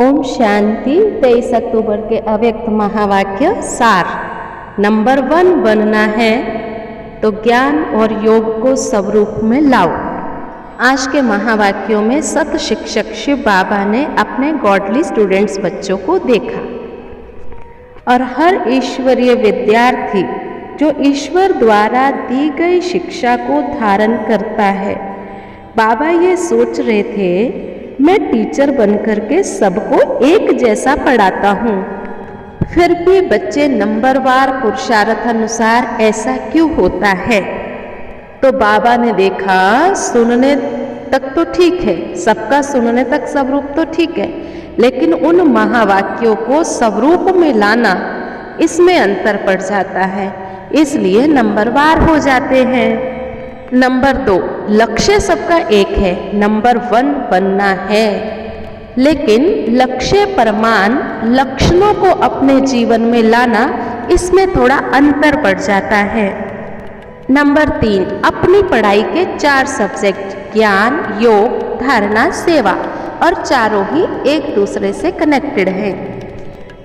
ओम शांति। 23 अक्टूबर के अव्यक्त महावाक्य सार। नंबर 1 बनना है तो ज्ञान और योग को स्वरूप में लाओ। आज के महावाक्यों में सत शिक्षक शिव बाबा ने अपने गॉडली स्टूडेंट्स बच्चों को देखा और हर ईश्वरीय विद्यार्थी जो ईश्वर द्वारा दी गई शिक्षा को धारण करता है। बाबा ये सोच रहे थे, मैं टीचर बनकर के सबको एक जैसा पढ़ाता हूँ, फिर भी बच्चे नंबरवार पुरुषार्थ अनुसार ऐसा क्यों होता है। तो बाबा ने देखा सुनने तक तो ठीक है, सबका सुनने तक स्वरूप तो ठीक है, लेकिन उन महावाक्यों को स्वरूप में लाना, इसमें अंतर पड़ जाता है, इसलिए नंबरवार हो जाते हैं। नंबर 2, लक्ष्य सबका एक है, नंबर 1 बनना है, लेकिन लक्ष्य प्रमाण लक्षणों को अपने जीवन में लाना, इसमें थोड़ा अंतर पड़ जाता है। नंबर 3, अपनी पढ़ाई के 4 सब्जेक्ट ज्ञान, योग, धारणा, सेवा, और चारों ही एक दूसरे से कनेक्टेड हैं।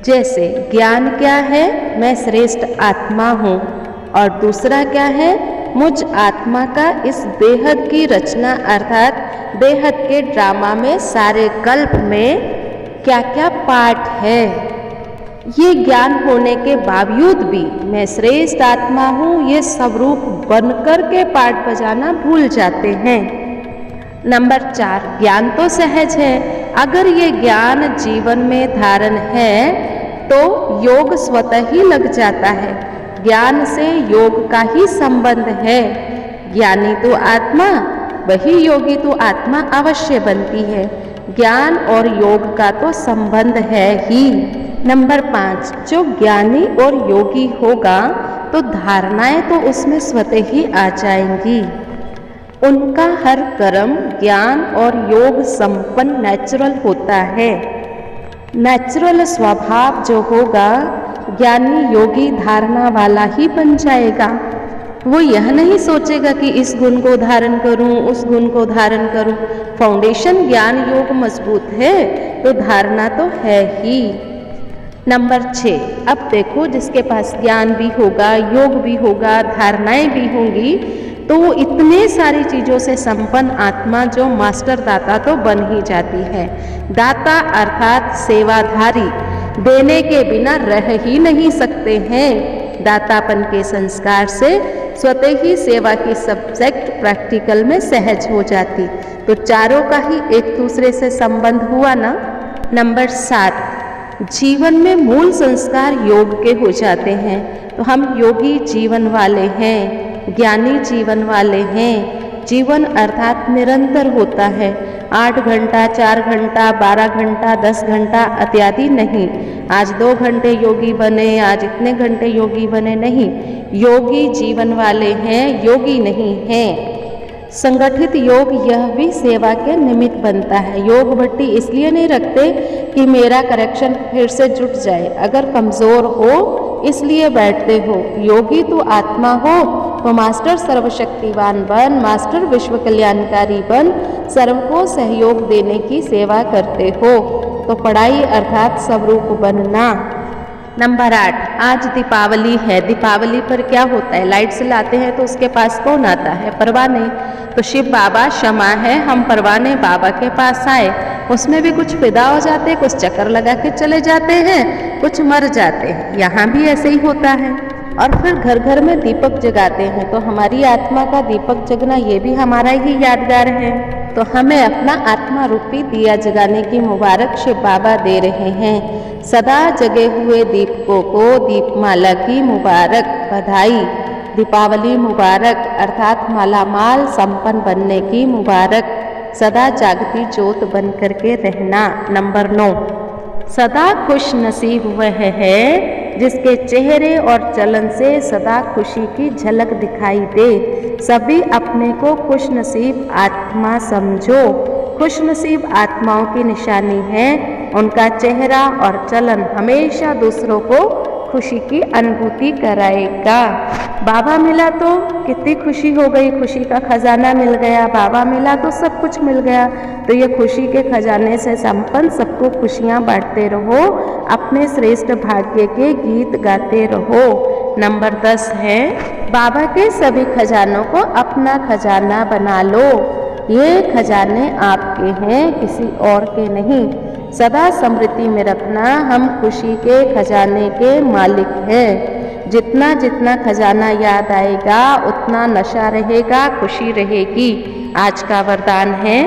जैसे ज्ञान क्या है, मैं श्रेष्ठ आत्मा हूँ, और दूसरा क्या है, मुझ आत्मा का इस बेहद की रचना अर्थात बेहद के ड्रामा में सारे कल्प में क्या क्या पार्ट है। ये ज्ञान होने के बावजूद भी मैं श्रेष्ठ आत्मा हूँ, ये स्वरूप बनकर के पार्ट बजाना भूल जाते हैं। नंबर 4, ज्ञान तो सहज है, अगर ये ज्ञान जीवन में धारण है तो योग स्वतः ही लग जाता है। ज्ञान से योग का ही संबंध है। ज्ञानी तो आत्मा, वही योगी तो आत्मा अवश्य बनती है। ज्ञान और योग का तो संबंध है ही। नंबर 5, जो ज्ञानी और योगी होगा तो धारणाएं तो उसमें स्वतः ही आ जाएंगी। उनका हर कर्म ज्ञान और योग संपन्न नेचुरल होता है। नेचुरल स्वभाव जो होगा ज्ञानी योगी धारणा वाला ही बन जाएगा। वो यह नहीं सोचेगा कि इस गुण को धारण करूं, उस गुण को धारण करूं। फाउंडेशन ज्ञान योग मजबूत है तो धारणा तो है ही। नंबर 6, अब देखो जिसके पास ज्ञान भी होगा, योग भी होगा, धारणाएं भी होंगी, तो वो इतने सारी चीज़ों से संपन्न आत्मा जो मास्टर दाता तो बन ही जाती है। दाता अर्थात सेवाधारी, देने के बिना रह ही नहीं सकते हैं। दातापन के संस्कार से स्वतः ही सेवा की सब्जेक्ट प्रैक्टिकल में सहज हो जाती, तो चारों का ही एक दूसरे से संबंध हुआ ना। नंबर 7, जीवन में मूल संस्कार योग के हो जाते हैं, तो हम योगी जीवन वाले हैं, ज्ञानी जीवन वाले हैं। जीवन अर्थात निरंतर होता है, 8 घंटा, 4 घंटा, 12 घंटा, 10 घंटा इत्यादि नहीं। आज 2 घंटे योगी बने, आज इतने घंटे योगी बने, नहीं। योगी जीवन वाले हैं, योगी नहीं हैं। संगठित योग यह भी सेवा के निमित्त बनता है। योग भट्टी इसलिए नहीं रखते कि मेरा करेक्शन फिर से जुट जाए, अगर कमज़ोर हो इसलिए बैठते हो। योगी तो आत्मा हो तो मास्टर सर्वशक्तिवान बन, मास्टर विश्व कल्याणकारी बन, सर्व को सहयोग देने की सेवा करते हो, तो पढ़ाई अर्थात स्वरूप बनना। नंबर 8, आज दीपावली है। दीपावली पर क्या होता है, लाइट से लाते हैं तो उसके पास कौन आता है, परवाने। तो शिव बाबा क्षमा है, हम परवाने बाबा के पास आए, उसमें भी कुछ फिदा हो जाते हैं, कुछ चक्कर लगा के चले जाते हैं, कुछ मर जाते हैं। यहाँ भी ऐसे ही होता है। और फिर घर घर में दीपक जगाते हैं, तो हमारी आत्मा का दीपक जगना ये भी हमारा ही यादगार है। तो हमें अपना आत्मा रूपी दिया जगाने की मुबारक शिव बाबा दे रहे हैं। सदा जगे हुए दीपकों को दीपमाला की मुबारक बधाई। दीपावली मुबारक अर्थात मालामाल संपन्न बनने की मुबारक। सदा जागती ज्योत बन करके रहना। नंबर 9, सदा खुश नसीब वह है जिसके चेहरे और चलन से सदा खुशी की झलक दिखाई दे। सभी अपने को खुश नसीब आत्मा समझो। खुश नसीब आत्माओं की निशानी है, उनका चेहरा और चलन हमेशा दूसरों को खुशी की अनुभूति कराएगा। बाबा मिला तो कितनी खुशी हो गई, खुशी का खजाना मिल गया। बाबा मिला तो सब कुछ मिल गया। तो ये खुशी के खजाने से संपन्न सबको खुशियाँ बांटते रहो, अपने श्रेष्ठ भाग्य के गीत गाते रहो। नंबर 10 है, बाबा के सभी खजानों को अपना खजाना बना लो। ये खजाने आपके हैं, किसी और के नहीं। सदा स्मृति में रखना, हम खुशी के खजाने के मालिक हैं। जितना जितना खजाना याद आएगा उतना नशा रहेगा, खुशी रहेगी। आज का वरदान है,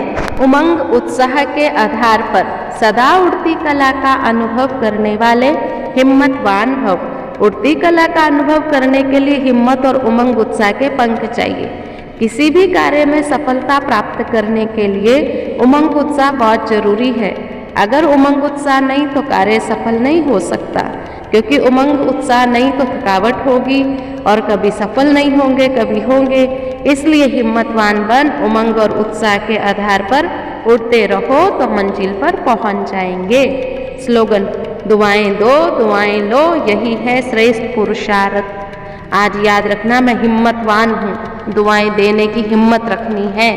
उमंग उत्साह के आधार पर सदा उड़ती कला का अनुभव करने वाले हिम्मतवान भव। उड़ती कला का अनुभव करने के लिए हिम्मत और उमंग उत्साह के पंख चाहिए। किसी भी कार्य में सफलता प्राप्त करने के लिए उमंग उत्साह बहुत जरूरी है। अगर उमंग उत्साह नहीं तो कार्य सफल नहीं हो सकता, क्योंकि उमंग उत्साह नहीं तो थकावट होगी और कभी सफल नहीं होंगे, कभी होंगे। इसलिए हिम्मतवान बन उमंग और उत्साह के आधार पर उड़ते रहो तो मंजिल पर पहुंच जाएंगे। स्लोगन, दुआएं दो दुआएं लो, यही है श्रेष्ठ पुरुषार्थ। आज याद रखना, मैं हिम्मतवान हूँ, दुआएं देने की हिम्मत रखनी है।